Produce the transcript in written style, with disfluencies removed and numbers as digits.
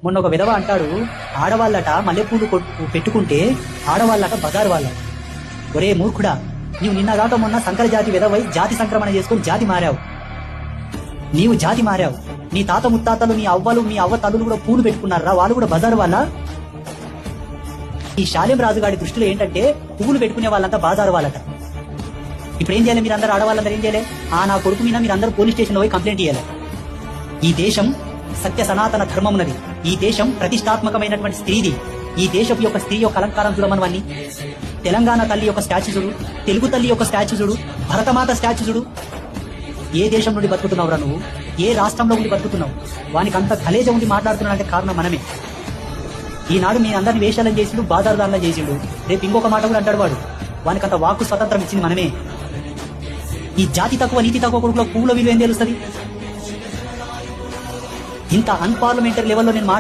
మొన్న ఒక విధవ అంటాడు, ఆడవాళ్ళట మల్లెపూలు పెట్టుకుంటే ఆడవాళ్ళట బజారు వాళ్ళ. ఒరే మూర్ఖుడా, నీవు నిన్న దాకా మొన్న సంకర జాతి విధవై జాతి సంక్రమణ చేసుకుని జాతి మారావు. నీవు జాతి మారావు. నీ తాత ముత్తాతలు, నీ అవ్వలు, మీ అవ్వ తల్లులు కూడా పూలు పెట్టుకున్నారా? వాళ్ళు కూడా బజారు వాళ్ళ. ఈ శాలెం రాజుగాడి దృష్టిలో ఏంటంటే పువ్వులు పెట్టుకునే వాళ్ళంతా బాజారు వాళ్ళట. ఇప్పుడు ఏం చేయాలి? మీరు అందరూ ఆడవాళ్ళందరూ ఏం చేయాలి? నా కొడుకు మీద మీరు అందరూ పోలీస్ స్టేషన్ లో పోయి కంప్లైంట్ చేయాలి. ఈ దేశం సత్య సనాతన ధర్మమున్నది. ఈ దేశం ప్రతిష్టాత్మకమైనటువంటి స్త్రీది. ఈ దేశం యొక్క స్త్రీ యొక్క అలంకారం చూడమనవన్నీ. తెలంగాణ తల్లి యొక్క స్టాచ్యూ చూడు, తెలుగు తల్లి యొక్క స్టాచ్యూ చూడు, భరతమాత స్టాచ్యూ చూడు. ఏ దేశం నుండి బతుకుతున్నావురా నువ్వు? ఏ రాష్ట్రంలో ఉండి బతుకుతున్నావు? వానికి అంత కలేజ ఉండి మాట్లాడుతున్నాడంటే కారణం మనమే. ఈనాడు మీ అందరిని వేషాలను చేసిండు, బాజారుదారులను చేసిండు. రేపు ఇంకొక మాట కూడా అంటాడు వాడు. వానికి అంత వాక్కు స్వతంత్రం ఇచ్చింది మనమే. ఈ జాతి తక్కువ నీతి తక్కువ కొడుకులో పువ్వుల విలువ ఏం తెలుస్తుంది? ఇంత అన్పార్లమెంటరీ లెవెల్లో నేను